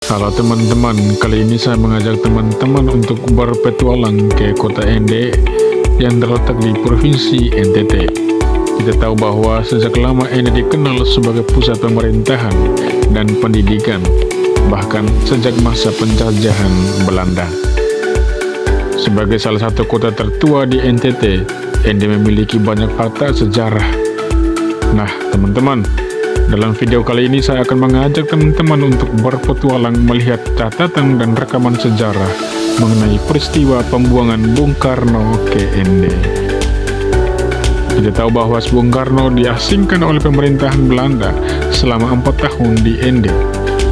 Halo teman-teman, kali ini saya mengajak teman-teman untuk berpetualang ke kota Ende yang terletak di Provinsi NTT. Kita tahu bahwa sejak lama Ende dikenal sebagai pusat pemerintahan dan pendidikan, bahkan sejak masa penjajahan Belanda. Sebagai salah satu kota tertua di NTT, Ende memiliki banyak fakta sejarah. Nah, teman-teman, dalam video kali ini saya akan mengajak teman-teman untuk berpetualang melihat catatan dan rekaman sejarah mengenai peristiwa pembuangan Bung Karno ke Ende. Kita tahu bahwa Bung Karno diasingkan oleh pemerintahan Belanda selama 4 tahun di Ende,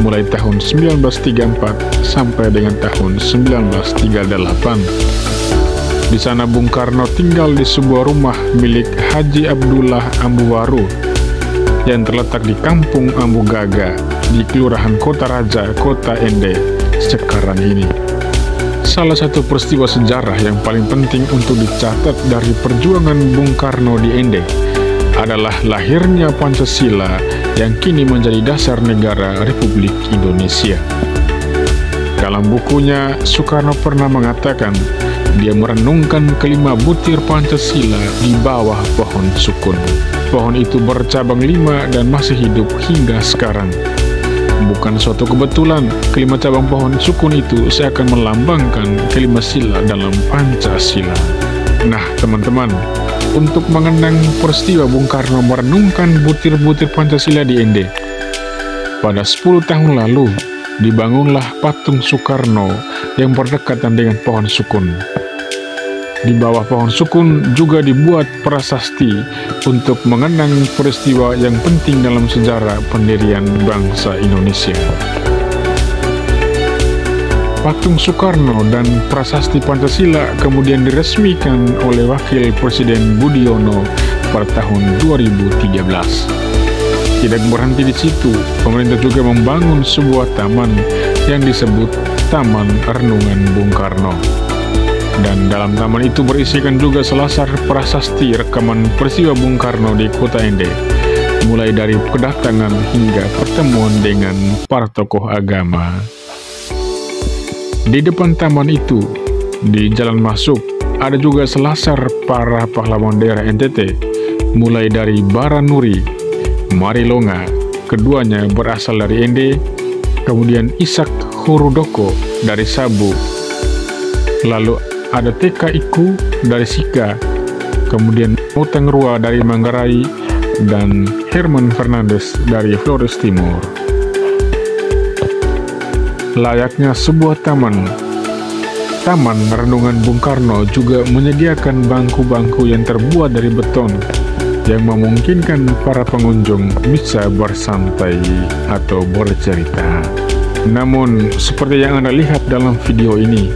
mulai tahun 1934 sampai dengan tahun 1938. Di sana Bung Karno tinggal di sebuah rumah milik Haji Abdullah Ambuwaru yang terletak di Kampung Ambugaga di Kelurahan Kota Raja, Kota Ende sekarang ini. Salah satu peristiwa sejarah yang paling penting untuk dicatat dari perjuangan Bung Karno di Ende adalah lahirnya Pancasila yang kini menjadi dasar negara Republik Indonesia. Dalam bukunya, Soekarno pernah mengatakan dia merenungkan kelima butir Pancasila di bawah pohon sukun. Pohon itu bercabang 5 dan masih hidup hingga sekarang. Bukan suatu kebetulan, kelima cabang pohon sukun itu seakan melambangkan kelima sila dalam Pancasila. Nah, teman-teman, untuk mengenang peristiwa Bung Karno merenungkan butir-butir Pancasila di Ende, pada 10 tahun lalu, dibangunlah patung Soekarno yang berdekatan dengan pohon sukun. Di bawah pohon sukun juga dibuat prasasti untuk mengenang peristiwa yang penting dalam sejarah pendirian bangsa Indonesia. Patung Soekarno dan prasasti Pancasila kemudian diresmikan oleh Wakil Presiden Budiono pada tahun 2013. Tidak berhenti di situ, pemerintah juga membangun sebuah taman yang disebut Taman Renungan Bung Karno. Dan dalam taman itu berisikan juga selasar prasasti rekaman peristiwa Bung Karno di kota Ende, mulai dari kedatangan hingga pertemuan dengan para tokoh agama. Di depan taman itu, di jalan masuk, ada juga selasar para pahlawan daerah NTT, mulai dari Baranuri, Marilonga, keduanya berasal dari Ende, kemudian Ishak Hurudoko dari Sabu, lalu ada TK Iku dari Sika, kemudian Moteng Rua dari Manggarai, dan Herman Fernandes dari Flores Timur. Layaknya sebuah taman, Taman Renungan Bung Karno juga menyediakan bangku-bangku yang terbuat dari beton yang memungkinkan para pengunjung bisa bersantai atau bercerita. Namun, seperti yang Anda lihat dalam video ini,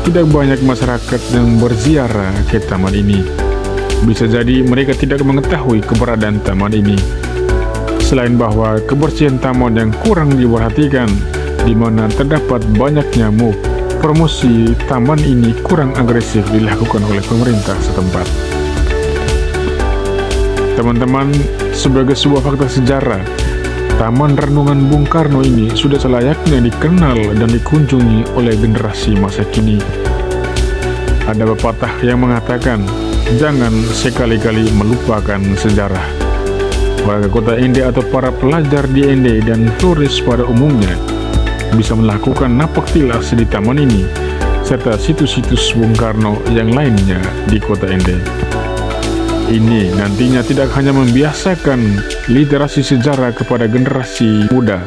tidak banyak masyarakat yang berziarah ke taman ini. Bisa jadi mereka tidak mengetahui keberadaan taman ini. Selain bahwa kebersihan taman yang kurang diperhatikan, di mana terdapat banyak nyamuk, promosi taman ini kurang agresif dilakukan oleh pemerintah setempat. Teman-teman, sebagai sebuah fakta sejarah, Taman Renungan Bung Karno ini sudah selayaknya dikenal dan dikunjungi oleh generasi masa kini. Ada pepatah yang mengatakan, jangan sekali-kali melupakan sejarah. Warga kota Ende atau para pelajar di Ende dan Flores pada umumnya bisa melakukan napak tilas di taman ini, serta situs-situs Bung Karno yang lainnya di kota Ende. Ini nantinya tidak hanya membiasakan literasi sejarah kepada generasi muda,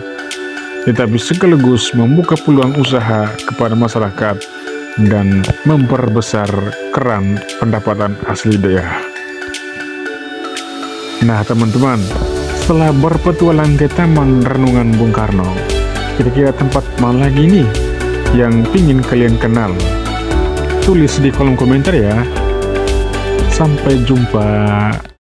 tetapi sekaligus membuka peluang usaha kepada masyarakat dan memperbesar keran pendapatan asli daerah. Nah, teman-teman, setelah berpetualang ke Taman Renungan Bung Karno, kira-kira tempat mana lagi nih yang ingin kalian kenal? Tulis di kolom komentar ya. Sampai jumpa.